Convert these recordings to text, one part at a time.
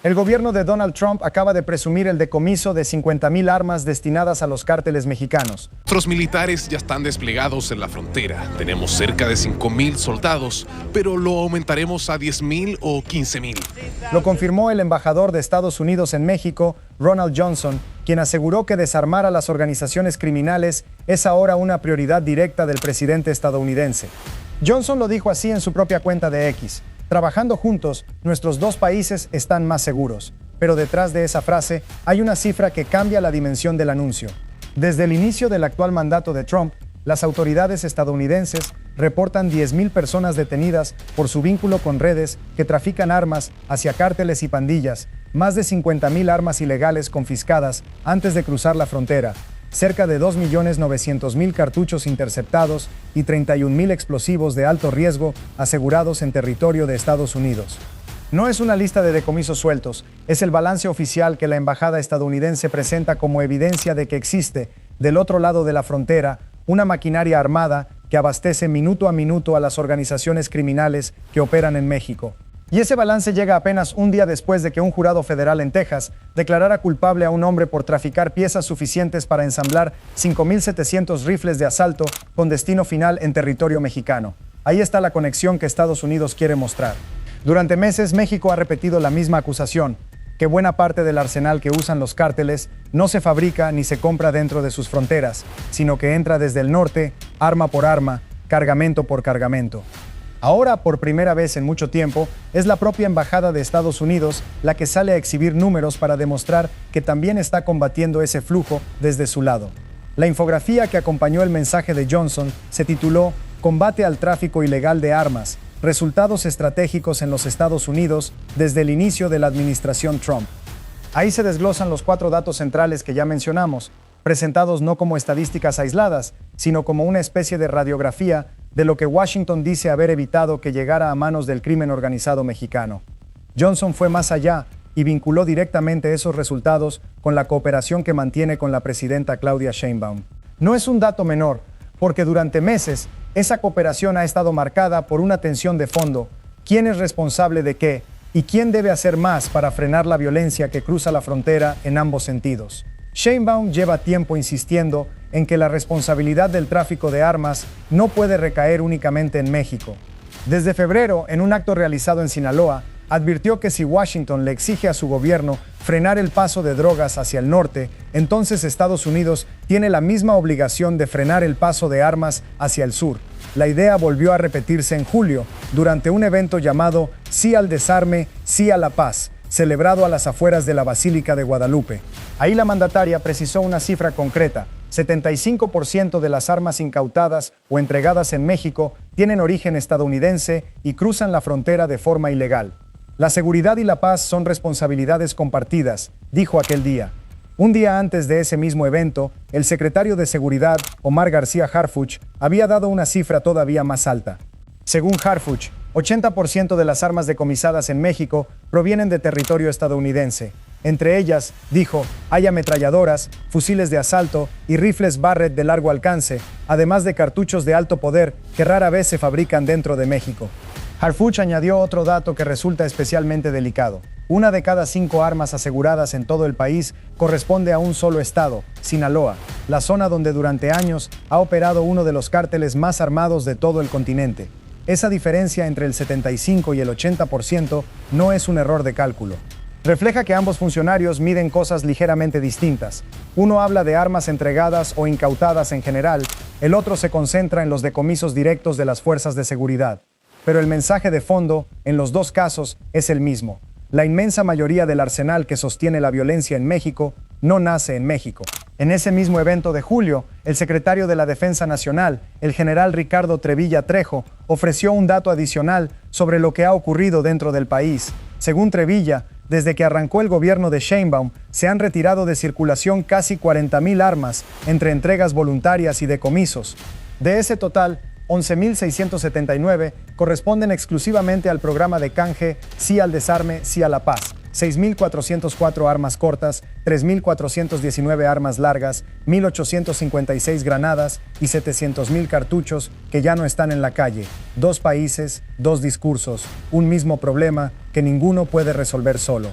El gobierno de Donald Trump acaba de presumir el decomiso de 50,000 armas destinadas a los cárteles mexicanos. Nuestros militares ya están desplegados en la frontera. Tenemos cerca de 5,000 soldados, pero lo aumentaremos a 10,000 o 15,000. Lo confirmó el embajador de Estados Unidos en México, Ronald Johnson, quien aseguró que desarmar a las organizaciones criminales es ahora una prioridad directa del presidente estadounidense. Johnson lo dijo así en su propia cuenta de X. Trabajando juntos, nuestros dos países están más seguros. Pero detrás de esa frase hay una cifra que cambia la dimensión del anuncio. Desde el inicio del actual mandato de Trump, las autoridades estadounidenses reportan 10,000 personas detenidas por su vínculo con redes que trafican armas hacia cárteles y pandillas, más de 50,000 armas ilegales confiscadas antes de cruzar la frontera, cerca de 2,900,000 cartuchos interceptados y 31,000 explosivos de alto riesgo asegurados en territorio de Estados Unidos. No es una lista de decomisos sueltos, es el balance oficial que la embajada estadounidense presenta como evidencia de que existe, del otro lado de la frontera, una maquinaria armada que abastece minuto a minuto a las organizaciones criminales que operan en México. Y ese balance llega apenas un día después de que un jurado federal en Texas declarara culpable a un hombre por traficar piezas suficientes para ensamblar 5,700 rifles de asalto con destino final en territorio mexicano. Ahí está la conexión que Estados Unidos quiere mostrar. Durante meses, México ha repetido la misma acusación, que buena parte del arsenal que usan los cárteles no se fabrica ni se compra dentro de sus fronteras, sino que entra desde el norte, arma por arma, cargamento por cargamento. Ahora, por primera vez en mucho tiempo, es la propia Embajada de Estados Unidos la que sale a exhibir números para demostrar que también está combatiendo ese flujo desde su lado. La infografía que acompañó el mensaje de Johnson se tituló Combate al tráfico ilegal de armas, resultados estratégicos en los Estados Unidos desde el inicio de la administración Trump. Ahí se desglosan los 4 datos centrales que ya mencionamos, presentados no como estadísticas aisladas, sino como una especie de radiografía de lo que Washington dice haber evitado que llegara a manos del crimen organizado mexicano. Johnson fue más allá y vinculó directamente esos resultados con la cooperación que mantiene con la presidenta Claudia Sheinbaum. No es un dato menor, porque durante meses esa cooperación ha estado marcada por una tensión de fondo: quién es responsable de qué y quién debe hacer más para frenar la violencia que cruza la frontera en ambos sentidos. Sheinbaum lleva tiempo insistiendo en que la responsabilidad del tráfico de armas no puede recaer únicamente en México. Desde febrero, en un acto realizado en Sinaloa, advirtió que si Washington le exige a su gobierno frenar el paso de drogas hacia el norte, entonces Estados Unidos tiene la misma obligación de frenar el paso de armas hacia el sur. La idea volvió a repetirse en julio, durante un evento llamado Sí al Desarme, Sí a la Paz, celebrado a las afueras de la Basílica de Guadalupe. Ahí la mandataria precisó una cifra concreta: 75% de las armas incautadas o entregadas en México tienen origen estadounidense y cruzan la frontera de forma ilegal. La seguridad y la paz son responsabilidades compartidas, dijo aquel día. Un día antes de ese mismo evento, el secretario de Seguridad, Omar García Harfuch, había dado una cifra todavía más alta. Según Harfuch, 80% de las armas decomisadas en México provienen de territorio estadounidense. Entre ellas, dijo, hay ametralladoras, fusiles de asalto y rifles Barrett de largo alcance, además de cartuchos de alto poder que rara vez se fabrican dentro de México. Harfuch añadió otro dato que resulta especialmente delicado. 1 de cada 5 armas aseguradas en todo el país corresponde a un solo estado, Sinaloa, la zona donde durante años ha operado uno de los cárteles más armados de todo el continente. Esa diferencia entre el 75 y el 80% no es un error de cálculo. Refleja que ambos funcionarios miden cosas ligeramente distintas. Uno habla de armas entregadas o incautadas en general, el otro se concentra en los decomisos directos de las fuerzas de seguridad. Pero el mensaje de fondo, en los dos casos, es el mismo. La inmensa mayoría del arsenal que sostiene la violencia en México no nace en México. En ese mismo evento de julio, el secretario de la Defensa Nacional, el general Ricardo Trevilla Trejo, ofreció un dato adicional sobre lo que ha ocurrido dentro del país. Según Trevilla, desde que arrancó el gobierno de Sheinbaum, se han retirado de circulación casi 40,000 armas entre entregas voluntarias y decomisos. De ese total, 11,679 corresponden exclusivamente al programa de canje Sí al Desarme, Sí a la Paz. 6,404 armas cortas, 3,419 armas largas, 1,856 granadas y 700,000 cartuchos que ya no están en la calle. 2 países, 2 discursos, un mismo problema que ninguno puede resolver solo.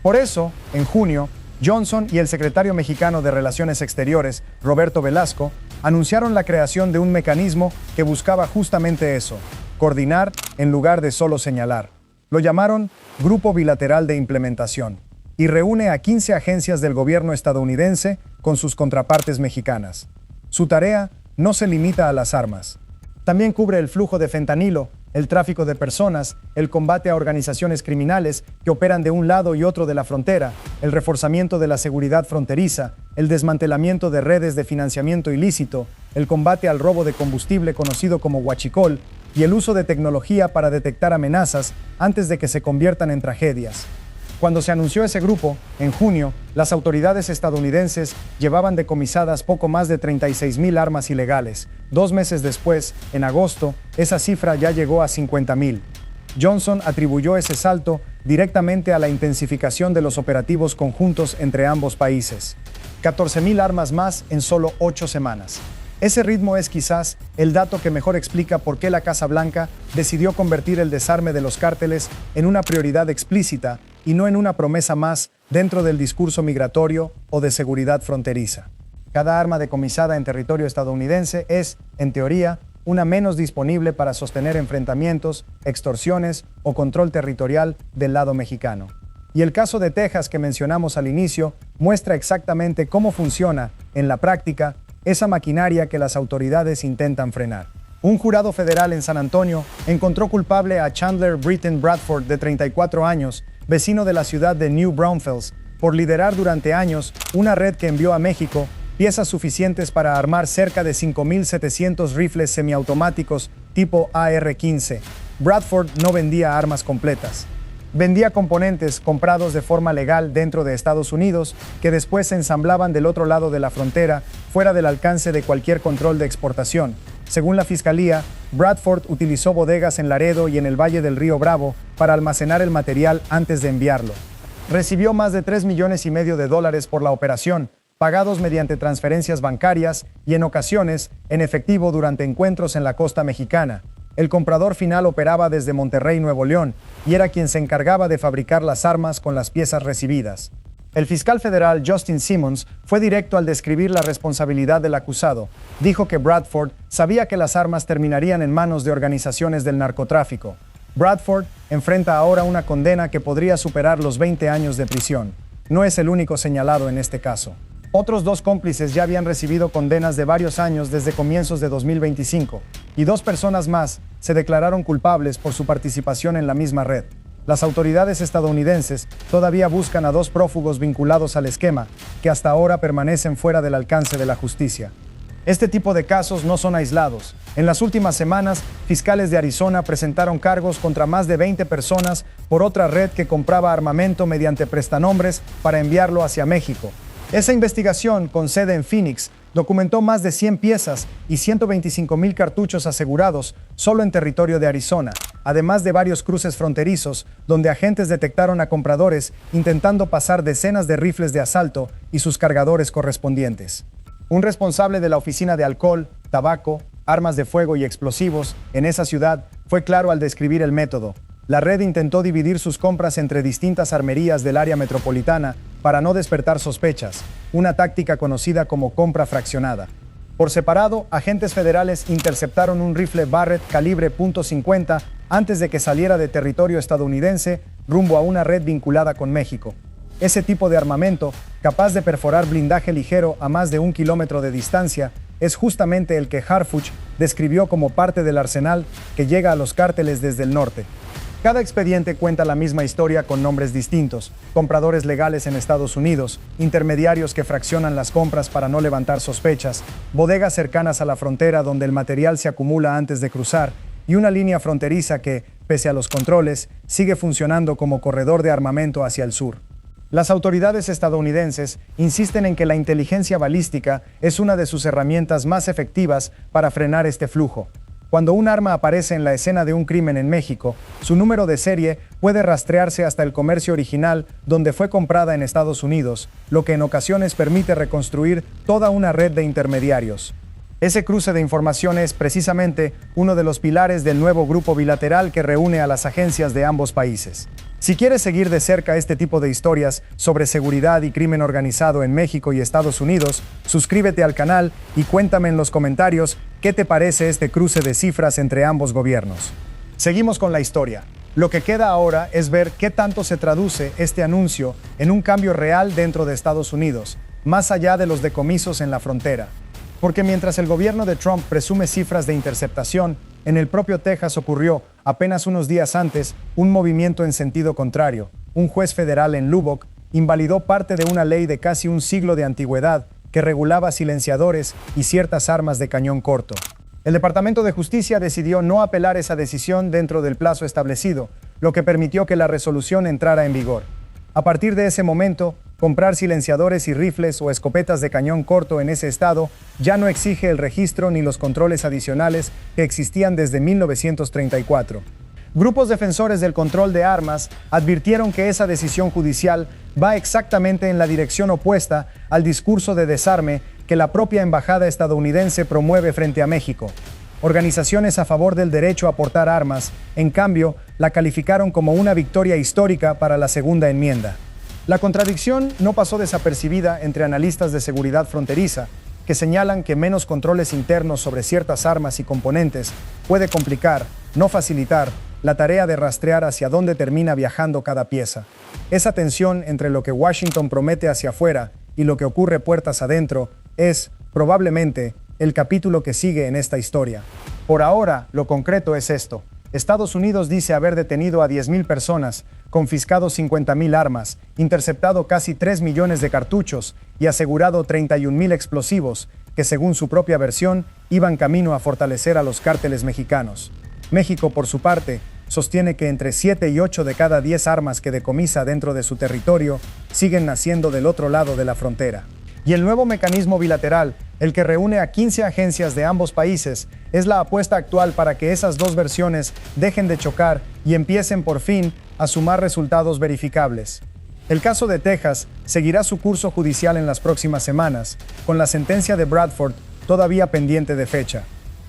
Por eso, en junio, Johnson y el secretario mexicano de Relaciones Exteriores, Roberto Velasco, anunciaron la creación de un mecanismo que buscaba justamente eso, coordinar en lugar de solo señalar. Lo llamaron Grupo Bilateral de Implementación y reúne a 15 agencias del gobierno estadounidense con sus contrapartes mexicanas. Su tarea no se limita a las armas. También cubre el flujo de fentanilo, el tráfico de personas, el combate a organizaciones criminales que operan de un lado y otro de la frontera, el reforzamiento de la seguridad fronteriza, el desmantelamiento de redes de financiamiento ilícito, el combate al robo de combustible conocido como huachicol y el uso de tecnología para detectar amenazas antes de que se conviertan en tragedias. Cuando se anunció ese grupo, en junio, las autoridades estadounidenses llevaban decomisadas poco más de 36,000 armas ilegales. 2 meses después, en agosto, esa cifra ya llegó a 50,000. Johnson atribuyó ese salto directamente a la intensificación de los operativos conjuntos entre ambos países. 14,000 armas más en solo 8 semanas. Ese ritmo es quizás el dato que mejor explica por qué la Casa Blanca decidió convertir el desarme de los cárteles en una prioridad explícita y no en una promesa más dentro del discurso migratorio o de seguridad fronteriza. Cada arma decomisada en territorio estadounidense es, en teoría, una menos disponible para sostener enfrentamientos, extorsiones o control territorial del lado mexicano. Y el caso de Texas que mencionamos al inicio muestra exactamente cómo funciona, en la práctica, esa maquinaria que las autoridades intentan frenar. Un jurado federal en San Antonio encontró culpable a Chandler Britton Bradford, de 34 años, vecino de la ciudad de New Braunfels, por liderar durante años una red que envió a México piezas suficientes para armar cerca de 5,700 rifles semiautomáticos tipo AR-15. Bradford no vendía armas completas. Vendía componentes comprados de forma legal dentro de Estados Unidos que después se ensamblaban del otro lado de la frontera, fuera del alcance de cualquier control de exportación. Según la Fiscalía, Bradford utilizó bodegas en Laredo y en el Valle del Río Bravo para almacenar el material antes de enviarlo. Recibió más de $3,5 millones por la operación, pagados mediante transferencias bancarias y en ocasiones en efectivo durante encuentros en la costa mexicana. El comprador final operaba desde Monterrey, Nuevo León, y era quien se encargaba de fabricar las armas con las piezas recibidas. El fiscal federal Justin Simmons fue directo al describir la responsabilidad del acusado. Dijo que Bradford sabía que las armas terminarían en manos de organizaciones del narcotráfico. Bradford enfrenta ahora una condena que podría superar los 20 años de prisión. No es el único señalado en este caso. Otros 2 cómplices ya habían recibido condenas de varios años desde comienzos de 2025, y 2 personas más se declararon culpables por su participación en la misma red. Las autoridades estadounidenses todavía buscan a 2 prófugos vinculados al esquema, que hasta ahora permanecen fuera del alcance de la justicia. Este tipo de casos no son aislados. En las últimas semanas, fiscales de Arizona presentaron cargos contra más de 20 personas por otra red que compraba armamento mediante prestanombres para enviarlo hacia México. Esa investigación, con sede en Phoenix, documentó más de 100 piezas y 125,000 cartuchos asegurados solo en territorio de Arizona, además de varios cruces fronterizos donde agentes detectaron a compradores intentando pasar decenas de rifles de asalto y sus cargadores correspondientes. Un responsable de la Oficina de Alcohol, Tabaco, Armas de Fuego y Explosivos en esa ciudad fue claro al describir el método. La red intentó dividir sus compras entre distintas armerías del área metropolitana para no despertar sospechas, una táctica conocida como compra fraccionada. Por separado, agentes federales interceptaron un rifle Barrett calibre .50 antes de que saliera de territorio estadounidense rumbo a una red vinculada con México. Ese tipo de armamento, capaz de perforar blindaje ligero a más de 1 kilómetro de distancia, es justamente el que Harfuch describió como parte del arsenal que llega a los cárteles desde el norte. Cada expediente cuenta la misma historia con nombres distintos: compradores legales en Estados Unidos, intermediarios que fraccionan las compras para no levantar sospechas, bodegas cercanas a la frontera donde el material se acumula antes de cruzar, y una línea fronteriza que, pese a los controles, sigue funcionando como corredor de armamento hacia el sur. Las autoridades estadounidenses insisten en que la inteligencia balística es una de sus herramientas más efectivas para frenar este flujo. Cuando un arma aparece en la escena de un crimen en México, su número de serie puede rastrearse hasta el comercio original donde fue comprada en Estados Unidos, lo que en ocasiones permite reconstruir toda una red de intermediarios. Ese cruce de información es precisamente uno de los pilares del nuevo grupo bilateral que reúne a las agencias de ambos países. Si quieres seguir de cerca este tipo de historias sobre seguridad y crimen organizado en México y Estados Unidos, suscríbete al canal y cuéntame en los comentarios qué te parece este cruce de cifras entre ambos gobiernos. Seguimos con la historia. Lo que queda ahora es ver qué tanto se traduce este anuncio en un cambio real dentro de Estados Unidos, más allá de los decomisos en la frontera. Porque mientras el gobierno de Trump presume cifras de interceptación, en el propio Texas ocurrió, apenas unos días antes, un movimiento en sentido contrario. Un juez federal en Lubbock invalidó parte de una ley de casi un siglo de antigüedad que regulaba silenciadores y ciertas armas de cañón corto. El Departamento de Justicia decidió no apelar esa decisión dentro del plazo establecido, lo que permitió que la resolución entrara en vigor. A partir de ese momento, comprar silenciadores y rifles o escopetas de cañón corto en ese estado ya no exige el registro ni los controles adicionales que existían desde 1934. Grupos defensores del control de armas advirtieron que esa decisión judicial va exactamente en la dirección opuesta al discurso de desarme que la propia embajada estadounidense promueve frente a México. Organizaciones a favor del derecho a portar armas, en cambio, la calificaron como una victoria histórica para la segunda enmienda. La contradicción no pasó desapercibida entre analistas de seguridad fronteriza, que señalan que menos controles internos sobre ciertas armas y componentes puede complicar, no facilitar, la tarea de rastrear hacia dónde termina viajando cada pieza. Esa tensión entre lo que Washington promete hacia afuera y lo que ocurre puertas adentro es, probablemente, el capítulo que sigue en esta historia. Por ahora, lo concreto es esto. Estados Unidos dice haber detenido a 10,000 personas, confiscado 50,000 armas, interceptado casi 3 millones de cartuchos y asegurado 31,000 explosivos, que según su propia versión, iban camino a fortalecer a los cárteles mexicanos. México, por su parte, sostiene que entre 7 y 8 de cada 10 armas que decomisa dentro de su territorio siguen naciendo del otro lado de la frontera. Y el nuevo mecanismo bilateral, el que reúne a 15 agencias de ambos países, es la apuesta actual para que esas dos versiones dejen de chocar y empiecen por fin a sumar resultados verificables. El caso de Texas seguirá su curso judicial en las próximas semanas, con la sentencia de Bradford todavía pendiente de fecha.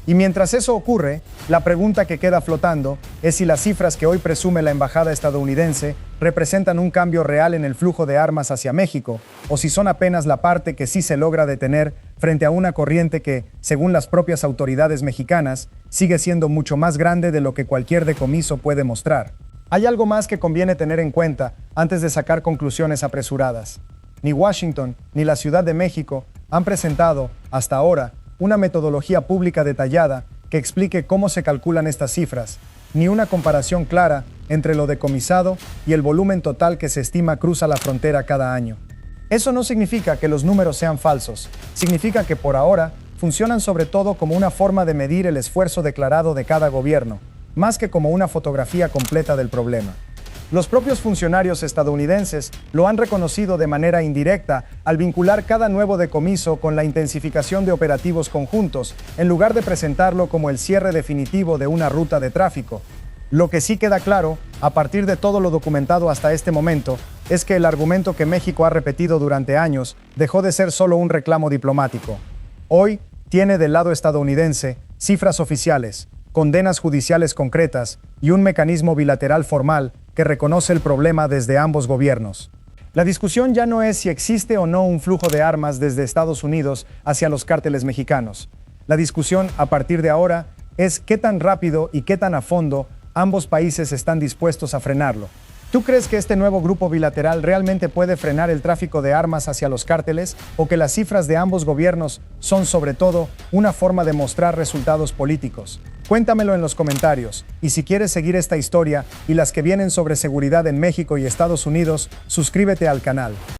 Y mientras eso ocurre, la pregunta que queda flotando es si las cifras que hoy presume la embajada estadounidense representan un cambio real en el flujo de armas hacia México, o si son apenas la parte que sí se logra detener frente a una corriente que, según las propias autoridades mexicanas, sigue siendo mucho más grande de lo que cualquier decomiso puede mostrar. Hay algo más que conviene tener en cuenta antes de sacar conclusiones apresuradas. Ni Washington ni la Ciudad de México han presentado, hasta ahora, una metodología pública detallada que explique cómo se calculan estas cifras, ni una comparación clara entre lo decomisado y el volumen total que se estima cruza la frontera cada año. Eso no significa que los números sean falsos, significa que por ahora funcionan sobre todo como una forma de medir el esfuerzo declarado de cada gobierno, más que como una fotografía completa del problema. Los propios funcionarios estadounidenses lo han reconocido de manera indirecta al vincular cada nuevo decomiso con la intensificación de operativos conjuntos, en lugar de presentarlo como el cierre definitivo de una ruta de tráfico. Lo que sí queda claro, a partir de todo lo documentado hasta este momento, es que el argumento que México ha repetido durante años dejó de ser solo un reclamo diplomático. Hoy tiene del lado estadounidense cifras oficiales, condenas judiciales concretas y un mecanismo bilateral formal que reconoce el problema desde ambos gobiernos. La discusión ya no es si existe o no un flujo de armas desde Estados Unidos hacia los cárteles mexicanos. La discusión, a partir de ahora, es qué tan rápido y qué tan a fondo ambos países están dispuestos a frenarlo. ¿Tú crees que este nuevo grupo bilateral realmente puede frenar el tráfico de armas hacia los cárteles o que las cifras de ambos gobiernos son sobre todo una forma de mostrar resultados políticos? Cuéntamelo en los comentarios, y si quieres seguir esta historia y las que vienen sobre seguridad en México y Estados Unidos, suscríbete al canal.